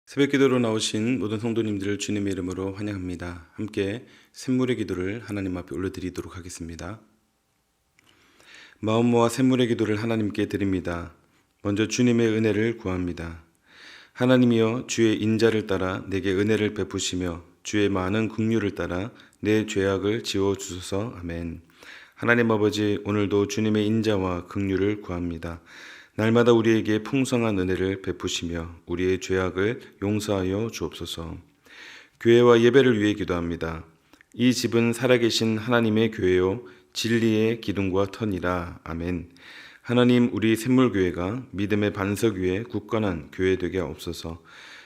새벽 기도로 나오신 모든 성도님들을 주님의 이름으로 환영합니다. 함께 샘물의 기도를 하나님 앞에 올려드리도록 하겠습니다. 마음 모아 샘물의 기도를 하나님께 드립니다. 먼저 주님의 은혜를 구합니다. 하나님이여, 주의 인자를 따라 내게 은혜를 베푸시며 주의 많은 긍휼을 따라 내 죄악을 지워주소서. 아멘. 하나님 아버지, 오늘도 주님의 인자와 긍휼을 구합니다. 날마다 우리에게 풍성한 은혜를 베푸시며 우리의 죄악을 용서하여 주옵소서. 교회와 예배를 위해 기도합니다. 이 집은 살아계신 하나님의 교회요 진리의 기둥과 터니라. 아멘. 하나님, 우리 샘물교회가 믿음의 반석 위에 굳건한 교회 되게 하옵소서.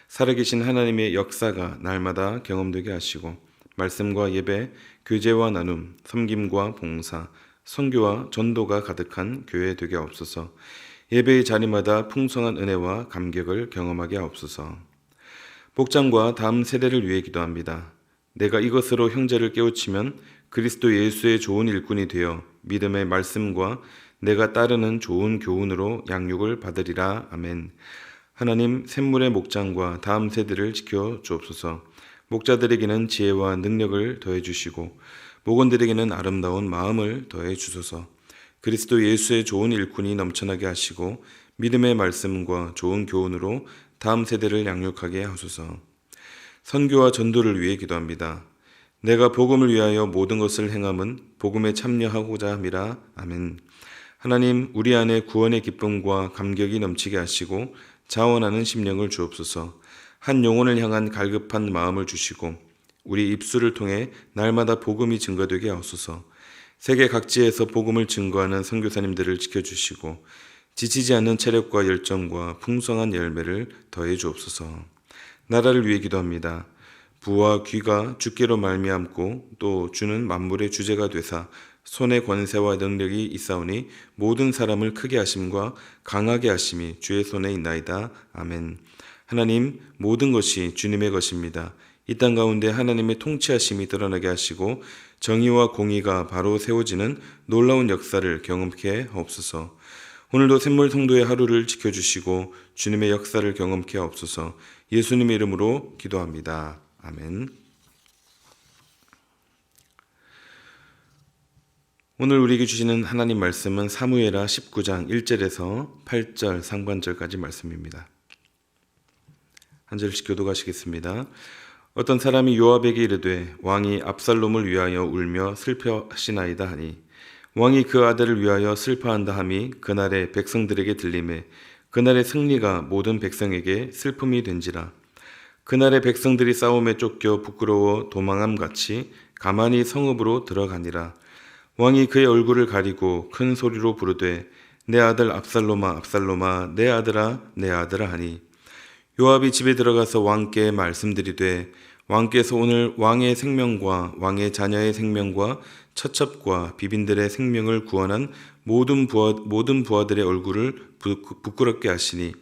살아계신 하나님의 역사가 날마다 경험되게 하시고 말씀과 예배, 교제와 나눔, 섬김과 봉사, 선교와 전도가 가득한 교회 되게 하옵소서. 예배의 자리마다 풍성한 은혜와 감격을 경험하게 하옵소서. 복장과 다음 세대를 위해 기도합니다. 내가 이것으로 형제를 깨우치면 그리스도 예수의 좋은 일꾼이 되어 믿음의 말씀과 내가 따르는 좋은 교훈으로 양육을 받으리라. 아멘. 하나님, 샘물의 목장과 다음 세대를 지켜 주옵소서. 목자들에게는 지혜와 능력을 더해 주시고 목원들에게는 아름다운 마음을 더해 주소서. 그리스도 예수의 좋은 일꾼이 넘쳐나게 하시고 믿음의 말씀과 좋은 교훈으로 다음 세대를 양육하게 하소서. 선교와 전도를 위해 기도합니다. 내가 복음을 위하여 모든 것을 행함은 복음에 참여하고자 함이라. 아멘. 하나님, 우리 안에 구원의 기쁨과 감격이 넘치게 하시고 자원하는 심령을 주옵소서. 한 영혼을 향한 갈급한 마음을 주시고 우리 입술을 통해 날마다 복음이 증거되게 하소서. 세계 각지에서 복음을 증거하는 선교사님들을 지켜주시고 지치지 않는 체력과 열정과 풍성한 열매를 더해 주옵소서. 나라를 위해 기도합니다. 부와 귀가 주께로 말미암고 또 주는 만물의 주제가 되사 손의 권세와 능력이 있사오니 모든 사람을 크게 하심과 강하게 하심이 주의 손에 있나이다. 아멘. 하나님, 모든 것이 주님의 것입니다. 이 땅 가운데 하나님의 통치하심이 드러나게 하시고 정의와 공의가 바로 세워지는 놀라운 역사를 경험케 하옵소서. 오늘도 샘물 성도의 하루를 지켜주시고 주님의 역사를 경험케 하옵소서. 예수님의 이름으로 기도합니다. 아멘. 오늘 우리에게 주시는 하나님 말씀은 사무엘하 19장 1절에서 8절 상반절까지 말씀입니다. 한 절씩 교독하시겠습니다. 어떤 사람이 요압에게 이르되 왕이 압살롬을 위하여 울며 슬퍼하시나이다 하니 왕이 그 아들을 위하여 슬퍼한다 함이 그날의 백성들에게 들리매 그날의 승리가 모든 백성에게 슬픔이 된지라. 그날의 백성들이 싸움에 쫓겨 부끄러워 도망함 같이 가만히 성읍으로 들어가니라. 왕이 그의 얼굴을 가리고 큰 소리로 부르되 내 아들 압살롬아 압살롬아 내 아들아 내 아들아 하니 요압이 집에 들어가서 왕께 말씀드리되 왕께서 오늘 왕의 생명과 왕의 자녀의 생명과 처첩과 비빈들의 생명을 구원한 모든 부하들의 얼굴을 부끄럽게 하시니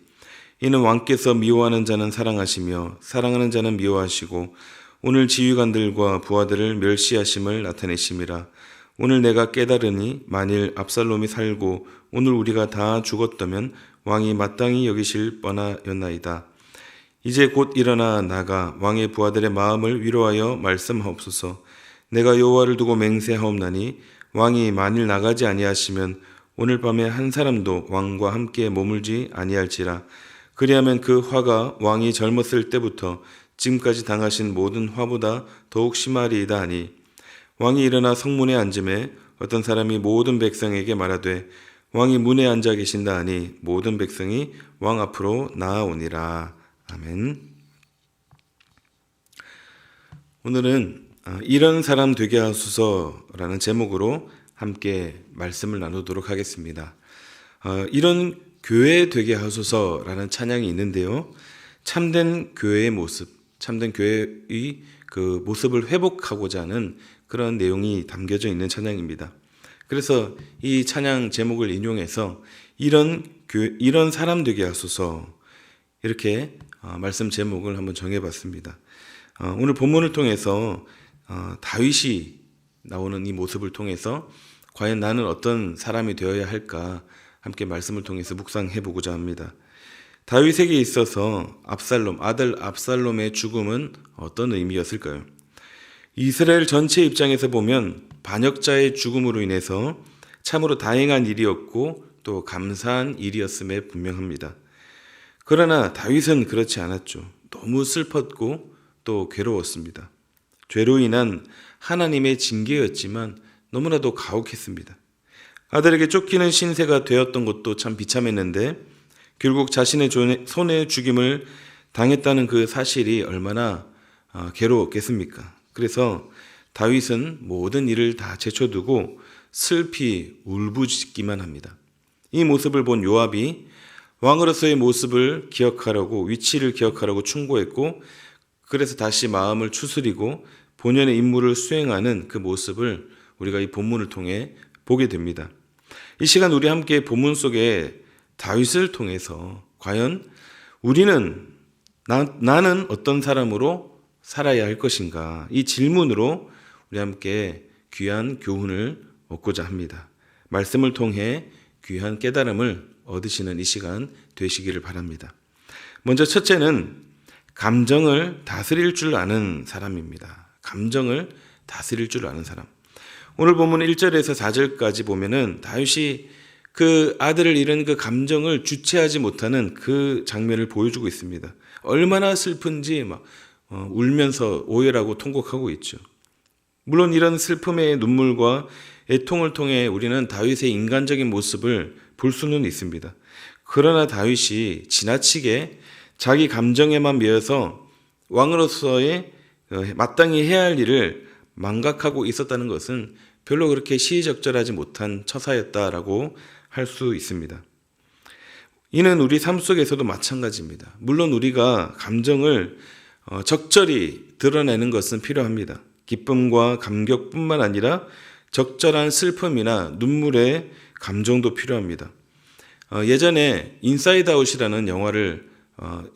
이는 왕께서 미워하는 자는 사랑하시며 사랑하는 자는 미워하시고 오늘 지휘관들과 부하들을 멸시하심을 나타내심이라. 오늘 내가 깨달으니 만일 압살롬이 살고 오늘 우리가 다 죽었다면 왕이 마땅히 여기실 뻔하였나이다. 이제 곧 일어나 나가 왕의 부하들의 마음을 위로하여 말씀하옵소서. 내가 여호와를 두고 맹세하옵나니 왕이 만일 나가지 아니하시면 오늘 밤에 한 사람도 왕과 함께 머물지 아니할지라. 그리하면 그 화가 왕이 젊었을 때부터 지금까지 당하신 모든 화보다 더욱 심하리이다 하니 왕이 일어나 성문에 앉음에 어떤 사람이 모든 백성에게 말하되 왕이 문에 앉아 계신다 하니 모든 백성이 왕 앞으로 나아오니라. 아멘. 오늘은 이런 사람 되게 하소서라는 제목으로 함께 말씀을 나누도록 하겠습니다. 이런 교회 되게 하소서라는 찬양이 있는데요. 참된 교회의 모습, 참된 교회의 그 모습을 회복하고자 하는 그런 내용이 담겨져 있는 찬양입니다. 그래서 이 찬양 제목을 인용해서 이런 사람 되게 하소서 이렇게 말씀 제목을 한번 정해봤습니다. 오늘 본문을 통해서 다윗이 나오는 이 모습을 통해서 과연 나는 어떤 사람이 되어야 할까 함께 말씀을 통해서 묵상해 보고자 합니다. 다윗에게 있어서 아들 압살롬의 죽음은 어떤 의미였을까요? 이스라엘 전체 입장에서 보면 반역자의 죽음으로 인해서 참으로 다행한 일이었고 또 감사한 일이었음에 분명합니다. 그러나 다윗은 그렇지 않았죠. 너무 슬펐고 또 괴로웠습니다. 죄로 인한 하나님의 징계였지만 너무나도 가혹했습니다. 아들에게 쫓기는 신세가 되었던 것도 참 비참했는데 결국 자신의 손에 죽임을 당했다는 그 사실이 얼마나 괴로웠겠습니까? 그래서 다윗은 모든 일을 다 제쳐두고 슬피 울부짖기만 합니다. 이 모습을 본 요압이 왕으로서의 모습을 기억하라고, 위치를 기억하라고 충고했고, 그래서 다시 마음을 추스리고 본연의 임무를 수행하는 그 모습을 우리가 이 본문을 통해 보게 됩니다. 이 시간 우리 함께 본문 속에 다윗을 통해서 과연 우리는 나는 어떤 사람으로 살아야 할 것인가, 이 질문으로 우리 함께 귀한 교훈을 얻고자 합니다. 말씀을 통해 귀한 깨달음을 얻으시는 이 시간 되시기를 바랍니다. 먼저 첫째는 감정을 다스릴 줄 아는 사람입니다. 감정을 다스릴 줄 아는 사람. 오늘 본문 1절에서 4절까지 보면은 다윗이 그 아들을 잃은 그 감정을 주체하지 못하는 그 장면을 보여주고 있습니다. 얼마나 슬픈지 막 울면서 오열하고 통곡하고 있죠. 물론 이런 슬픔의 눈물과 애통을 통해 우리는 다윗의 인간적인 모습을 볼 수는 있습니다. 그러나 다윗이 지나치게 자기 감정에만 매여서 왕으로서의 마땅히 해야 할 일을 망각하고 있었다는 것은 별로 그렇게 시의적절하지 못한 처사였다라고 할 수 있습니다. 이는 우리 삶 속에서도 마찬가지입니다. 물론 우리가 감정을 적절히 드러내는 것은 필요합니다. 기쁨과 감격뿐만 아니라 적절한 슬픔이나 눈물의 감정도 필요합니다. 예전에 인사이드 아웃이라는 영화를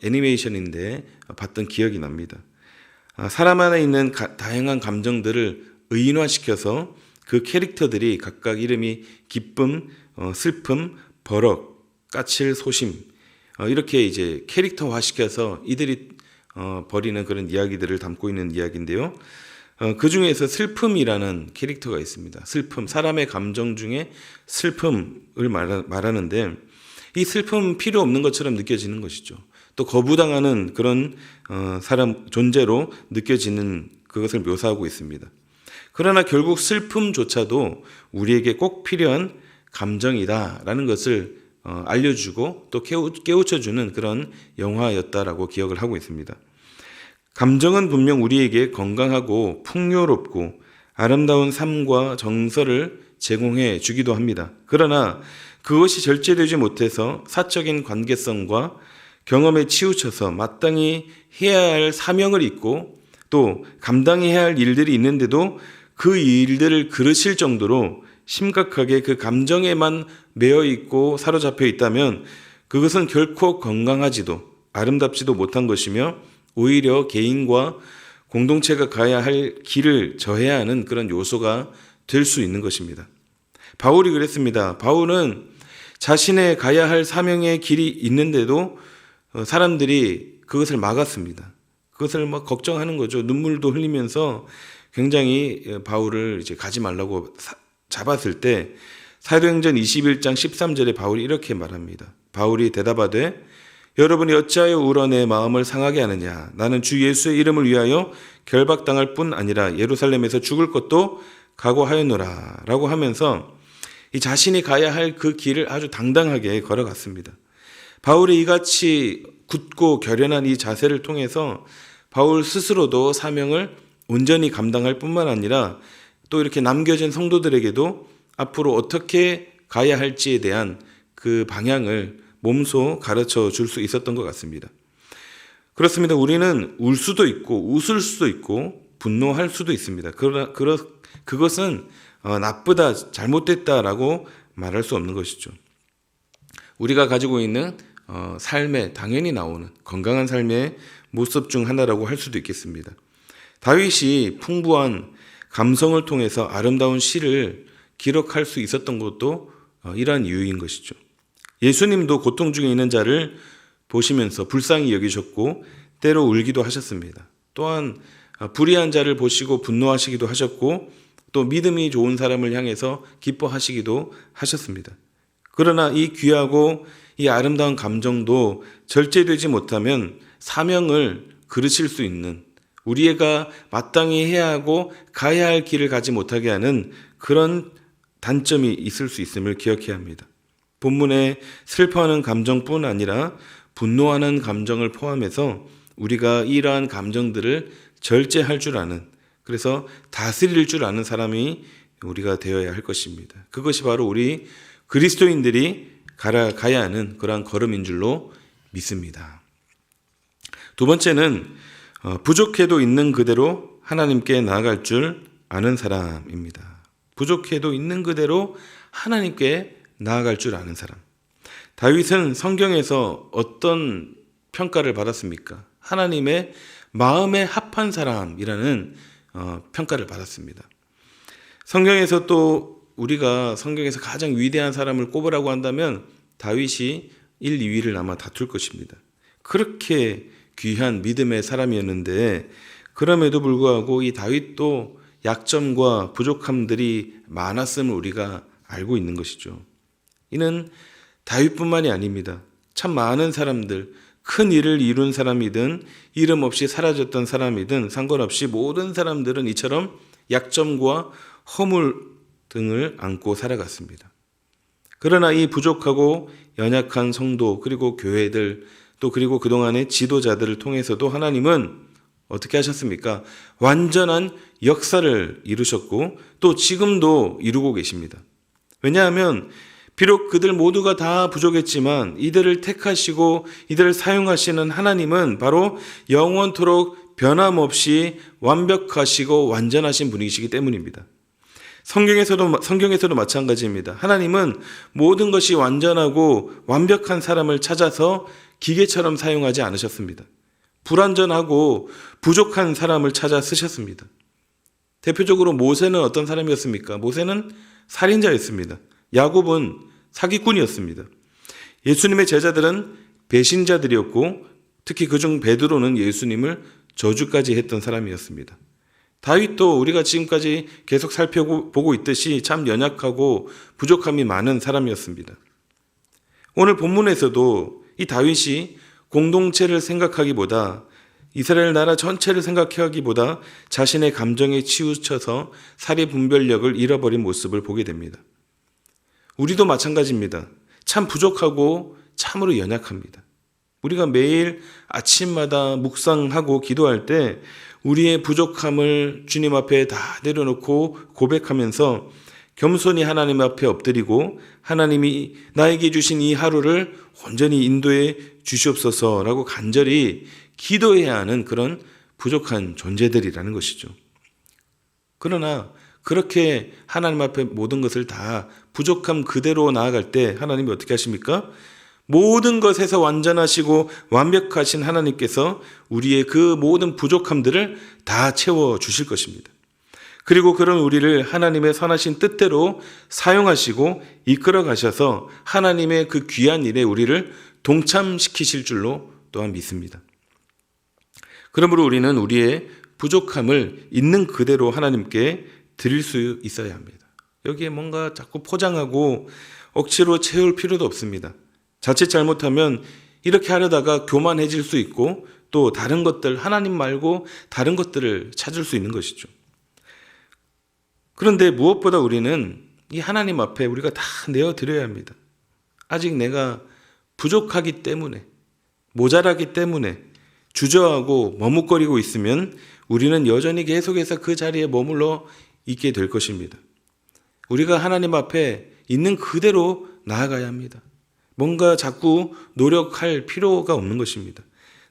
애니메이션인데 봤던 기억이 납니다. 사람 안에 있는 다양한 감정들을 의인화시켜서 그 캐릭터들이 각각 이름이 기쁨, 슬픔, 버럭, 까칠, 소심 이렇게 이제 캐릭터화시켜서 이들이 벌이는 그런 이야기들을 담고 있는 이야기인데요. 그 중에서 슬픔이라는 캐릭터가 있습니다. 슬픔, 사람의 감정 중에 슬픔을 말하는데 이 슬픔 필요 없는 것처럼 느껴지는 것이죠. 또 거부당하는 그런 사람 존재로 느껴지는 그것을 묘사하고 있습니다. 그러나 결국 슬픔조차도 우리에게 꼭 필요한 감정이다라는 것을 알려주고 또 깨우쳐주는 그런 영화였다라고 기억을 하고 있습니다. 감정은 분명 우리에게 건강하고 풍요롭고 아름다운 삶과 정서를 제공해 주기도 합니다. 그러나 그것이 절제되지 못해서 사적인 관계성과 경험에 치우쳐서 마땅히 해야 할 사명을 잊고 또 감당해야 할 일들이 있는데도 그 일들을 그르칠 정도로 심각하게 그 감정에만 매여 있고 사로잡혀 있다면 그것은 결코 건강하지도 아름답지도 못한 것이며 오히려 개인과 공동체가 가야 할 길을 저해야 하는 그런 요소가 될 수 있는 것입니다. 바울이 그랬습니다. 바울은 자신의 가야 할 사명의 길이 있는데도 사람들이 그것을 막았습니다. 그것을 막 걱정하는 거죠. 눈물도 흘리면서 굉장히 바울을 이제 가지 말라고 잡았을 때 사도행전 21장 13절에 바울이 이렇게 말합니다. 바울이 대답하되 여러분이 어찌하여 울어 내 마음을 상하게 하느냐. 나는 주 예수의 이름을 위하여 결박당할 뿐 아니라 예루살렘에서 죽을 것도 각오하였노라 라고 하면서 이 자신이 가야 할 그 길을 아주 당당하게 걸어갔습니다. 바울이 이같이 굳고 결연한 이 자세를 통해서 바울 스스로도 사명을 온전히 감당할 뿐만 아니라 또 이렇게 남겨진 성도들에게도 앞으로 어떻게 가야 할지에 대한 그 방향을 몸소 가르쳐 줄 수 있었던 것 같습니다. 그렇습니다. 우리는 울 수도 있고 웃을 수도 있고 분노할 수도 있습니다. 그러나 그것은 나쁘다, 잘못됐다라고 말할 수 없는 것이죠. 우리가 가지고 있는 삶에 당연히 나오는 건강한 삶의 모습 중 하나라고 할 수도 있겠습니다. 다윗이 풍부한 감성을 통해서 아름다운 시를 기록할 수 있었던 것도 이러한 이유인 것이죠. 예수님도 고통 중에 있는 자를 보시면서 불쌍히 여기셨고 때로 울기도 하셨습니다. 또한 불의한 자를 보시고 분노하시기도 하셨고 또 믿음이 좋은 사람을 향해서 기뻐하시기도 하셨습니다. 그러나 이 귀하고 이 아름다운 감정도 절제되지 못하면 사명을 그르칠 수 있는 우리가 마땅히 해야 하고 가야 할 길을 가지 못하게 하는 그런 단점이 있을 수 있음을 기억해야 합니다. 본문에 슬퍼하는 감정뿐 아니라 분노하는 감정을 포함해서 우리가 이러한 감정들을 절제할 줄 아는, 그래서 다스릴 줄 아는 사람이 우리가 되어야 할 것입니다. 그것이 바로 우리 그리스도인들이 가야 하는 그러한 걸음인 줄로 믿습니다. 두 번째는 부족해도 있는 그대로 하나님께 나아갈 줄 아는 사람입니다. 부족해도 있는 그대로 하나님께 나아갈 줄 아는 사람. 다윗은 성경에서 어떤 평가를 받았습니까? 하나님의 마음에 합한 사람이라는 평가를 받았습니다. 성경에서 또 우리가 성경에서 가장 위대한 사람을 꼽으라고 한다면 다윗이 1, 2위를 아마 다툴 것입니다. 그렇게 귀한 믿음의 사람이었는데 그럼에도 불구하고 이 다윗도 약점과 부족함들이 많았음을 우리가 알고 있는 것이죠. 이는 다윗뿐만이 아닙니다. 참 많은 사람들, 큰 일을 이룬 사람이든 이름 없이 사라졌던 사람이든 상관없이 모든 사람들은 이처럼 약점과 허물 등을 안고 살아갔습니다. 그러나 이 부족하고 연약한 성도 그리고 교회들 또 그리고 그동안의 지도자들을 통해서도 하나님은 어떻게 하셨습니까? 완전한 역사를 이루셨고 또 지금도 이루고 계십니다. 왜냐하면 비록 그들 모두가 다 부족했지만 이들을 택하시고 이들을 사용하시는 하나님은 바로 영원토록 변함없이 완벽하시고 완전하신 분이시기 때문입니다. 성경에서도 마찬가지입니다. 하나님은 모든 것이 완전하고 완벽한 사람을 찾아서 기계처럼 사용하지 않으셨습니다. 불완전하고 부족한 사람을 찾아 쓰셨습니다. 대표적으로 모세는 어떤 사람이었습니까? 모세는 살인자였습니다. 야곱은 사기꾼이었습니다. 예수님의 제자들은 배신자들이었고 특히 그중 베드로는 예수님을 저주까지 했던 사람이었습니다. 다윗도 우리가 지금까지 계속 살펴보고 있듯이 참 연약하고 부족함이 많은 사람이었습니다. 오늘 본문에서도 이 다윗이 공동체를 생각하기보다 이스라엘 나라 전체를 생각하기보다 자신의 감정에 치우쳐서 사리 분별력을 잃어버린 모습을 보게 됩니다. 우리도 마찬가지입니다. 참 부족하고 참으로 연약합니다. 우리가 매일 아침마다 묵상하고 기도할 때 우리의 부족함을 주님 앞에 다 내려놓고 고백하면서 겸손히 하나님 앞에 엎드리고 하나님이 나에게 주신 이 하루를 온전히 인도해 주시옵소서라고 간절히 기도해야 하는 그런 부족한 존재들이라는 것이죠. 그러나 그렇게 하나님 앞에 모든 것을 다 부족함 그대로 나아갈 때 하나님이 어떻게 하십니까? 모든 것에서 완전하시고 완벽하신 하나님께서 우리의 그 모든 부족함들을 다 채워주실 것입니다. 그리고 그런 우리를 하나님의 선하신 뜻대로 사용하시고 이끌어 가셔서 하나님의 그 귀한 일에 우리를 동참시키실 줄로 또한 믿습니다. 그러므로 우리는 우리의 부족함을 있는 그대로 하나님께 드릴 수 있어야 합니다. 여기에 뭔가 자꾸 포장하고 억지로 채울 필요도 없습니다. 자칫 잘못하면 이렇게 하려다가 교만해질 수 있고 또 다른 것들, 하나님 말고 다른 것들을 찾을 수 있는 것이죠. 그런데 무엇보다 우리는 이 하나님 앞에 우리가 다 내어드려야 합니다. 아직 내가 부족하기 때문에, 모자라기 때문에 주저하고 머뭇거리고 있으면 우리는 여전히 계속해서 그 자리에 머물러 있게 될 것입니다. 우리가 하나님 앞에 있는 그대로 나아가야 합니다. 뭔가 자꾸 노력할 필요가 없는 것입니다.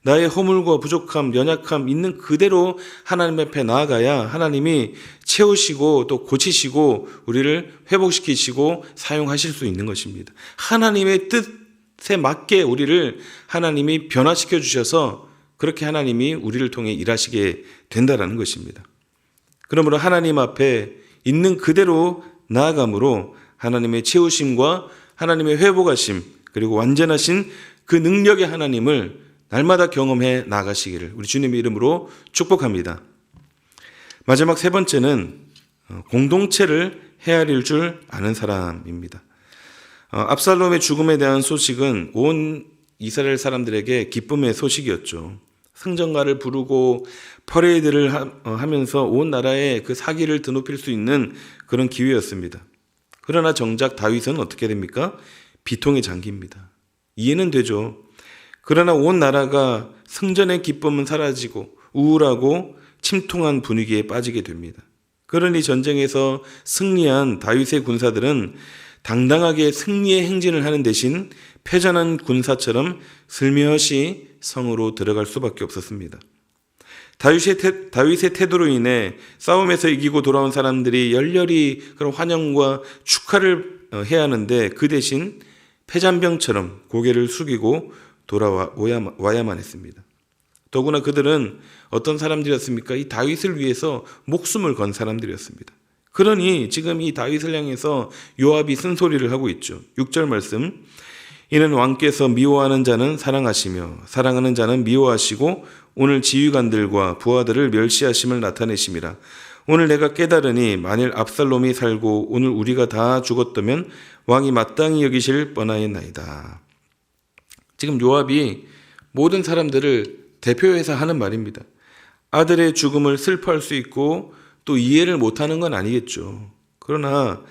나의 허물과 부족함, 연약함 있는 그대로 하나님 앞에 나아가야 하나님이 채우시고 또 고치시고 우리를 회복시키시고 사용하실 수 있는 것입니다. 하나님의 뜻에 맞게 우리를 하나님이 변화시켜 주셔서 그렇게 하나님이 우리를 통해 일하시게 된다는 것입니다. 그러므로 하나님 앞에 있는 그대로 나아감으로 하나님의 채우심과 하나님의 회복하심 그리고 완전하신 그 능력의 하나님을 날마다 경험해 나가시기를 우리 주님의 이름으로 축복합니다. 마지막 세 번째는 공동체를 헤아릴 줄 아는 사람입니다. 압살롬의 죽음에 대한 소식은 온 이스라엘 사람들에게 기쁨의 소식이었죠. 승전가를 부르고 퍼레이드를 하면서 온 나라에 그 사기를 드높일 수 있는 그런 기회였습니다. 그러나 정작 다윗은 어떻게 됩니까? 비통에 잠깁니다. 이해는 되죠. 그러나 온 나라가 승전의 기쁨은 사라지고 우울하고 침통한 분위기에 빠지게 됩니다. 그러니 전쟁에서 승리한 다윗의 군사들은 당당하게 승리의 행진을 하는 대신 패전한 군사처럼 슬며시 성으로 들어갈 수밖에 없었습니다. 다윗의 태도로 인해 싸움에서 이기고 돌아온 사람들이 열렬히 그런 환영과 축하를 해야 하는데 그 대신 패잔병처럼 고개를 숙이고 돌아와야만 했습니다. 더구나 그들은 어떤 사람들이었습니까? 이 다윗을 위해서 목숨을 건 사람들이었습니다. 그러니 지금 이 다윗을 향해서 요압이 쓴소리를 하고 있죠. 6절 말씀. 이는 왕께서 미워하는 자는 사랑하시며 사랑하는 자는 미워하시고 오늘 지휘관들과 부하들을 멸시하심을 나타내심이라. 오늘 내가 깨달으니 만일 압살롬이 살고 오늘 우리가 다 죽었다면 왕이 마땅히 여기실 뻔하였나이다. 지금 요압이 모든 사람들을 대표해서 하는 말입니다. 아들의 죽음을 슬퍼할 수 있고 또 이해를 못하는 건 아니겠죠. 그러나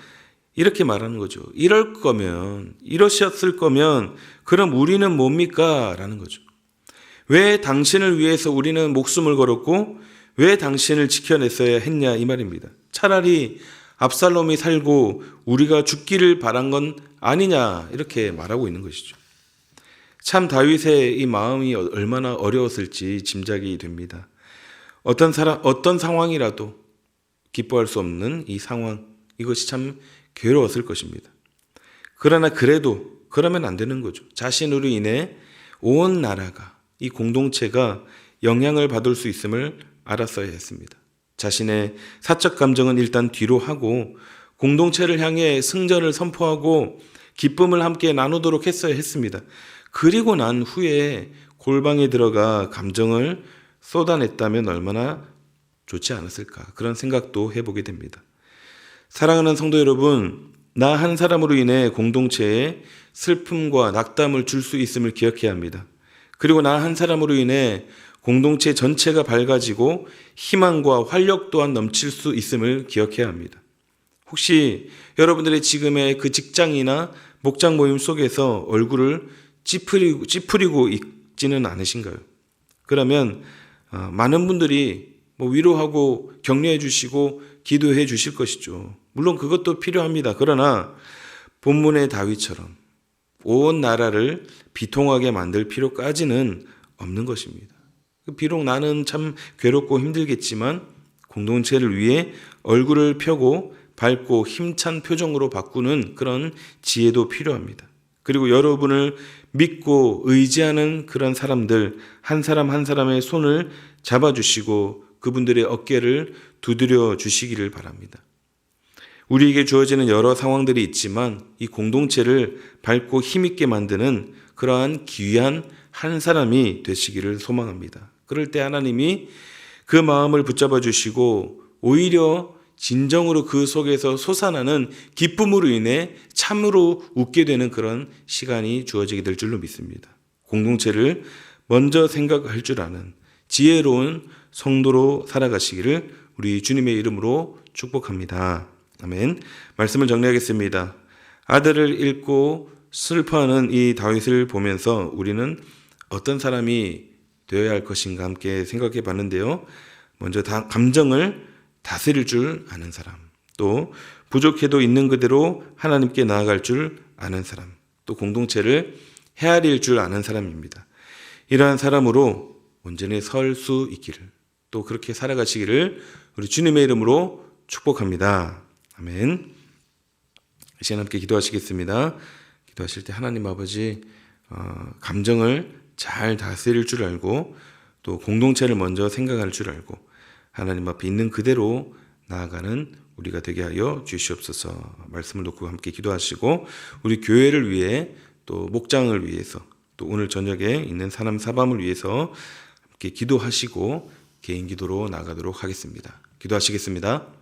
이렇게 말하는 거죠. 이러셨을 거면 그럼 우리는 뭡니까? 라는 거죠. 왜 당신을 위해서 우리는 목숨을 걸었고 왜 당신을 지켜냈어야 했냐 이 말입니다. 차라리 압살롬이 살고 우리가 죽기를 바란 건 아니냐 이렇게 말하고 있는 것이죠. 참 다윗의 이 마음이 얼마나 어려웠을지 짐작이 됩니다. 어떤 상황이라도 기뻐할 수 없는 이 상황, 이것이 참 괴로웠을 것입니다. 그러나 그러면 안 되는 거죠. 자신으로 인해 온 나라가, 이 공동체가 영향을 받을 수 있음을 알았어야 했습니다. 자신의 사적 감정은 일단 뒤로 하고 공동체를 향해 승전을 선포하고 기쁨을 함께 나누도록 했어야 했습니다. 그리고 난 후에 골방에 들어가 감정을 쏟아냈다면 얼마나 좋지 않았을까, 그런 생각도 해보게 됩니다. 사랑하는 성도 여러분, 나 한 사람으로 인해 공동체에 슬픔과 낙담을 줄 수 있음을 기억해야 합니다. 그리고 나 한 사람으로 인해 공동체 전체가 밝아지고 희망과 활력 또한 넘칠 수 있음을 기억해야 합니다. 혹시 여러분들의 지금의 그 직장이나 목장 모임 속에서 얼굴을 찌푸리고 있지는 않으신가요? 그러면 많은 분들이 위로하고 격려해 주시고 기도해 주실 것이죠. 물론 그것도 필요합니다. 그러나 본문의 다윗처럼 온 나라를 비통하게 만들 필요까지는 없는 것입니다. 비록 나는 참 괴롭고 힘들겠지만 공동체를 위해 얼굴을 펴고 밝고 힘찬 표정으로 바꾸는 그런 지혜도 필요합니다. 그리고 여러분을 믿고 의지하는 그런 사람들 한 사람 한 사람의 손을 잡아주시고 그분들의 어깨를 두드려 주시기를 바랍니다. 우리에게 주어지는 여러 상황들이 있지만 이 공동체를 밝고 힘있게 만드는 그러한 귀한 한 사람이 되시기를 소망합니다. 그럴 때 하나님이 그 마음을 붙잡아 주시고 오히려 진정으로 그 속에서 솟아나는 기쁨으로 인해 참으로 웃게 되는 그런 시간이 주어지게 될 줄로 믿습니다. 공동체를 먼저 생각할 줄 아는 지혜로운 성도로 살아가시기를 우리 주님의 이름으로 축복합니다. 아멘. 말씀을 정리하겠습니다. 아들을 잃고 슬퍼하는 이 다윗을 보면서 우리는 어떤 사람이 되어야 할 것인가 함께 생각해 봤는데요. 먼저 감정을 다스릴 줄 아는 사람, 또 부족해도 있는 그대로 하나님께 나아갈 줄 아는 사람, 또 공동체를 헤아릴 줄 아는 사람입니다. 이러한 사람으로 온전히 설 수 있기를, 또 그렇게 살아가시기를 우리 주님의 이름으로 축복합니다. 아멘. 이 시간 함께 기도하시겠습니다. 기도하실 때 하나님 아버지 감정을 잘 다스릴 줄 알고 또 공동체를 먼저 생각할 줄 알고 하나님 앞에 있는 그대로 나아가는 우리가 되게 하여 주시옵소서. 말씀을 놓고 함께 기도하시고 우리 교회를 위해 또 목장을 위해서 또 또 오늘 저녁에 있는 사남 사밤을 위해서 함께 기도하시고 개인 기도로 나가도록 하겠습니다. 기도하시겠습니다.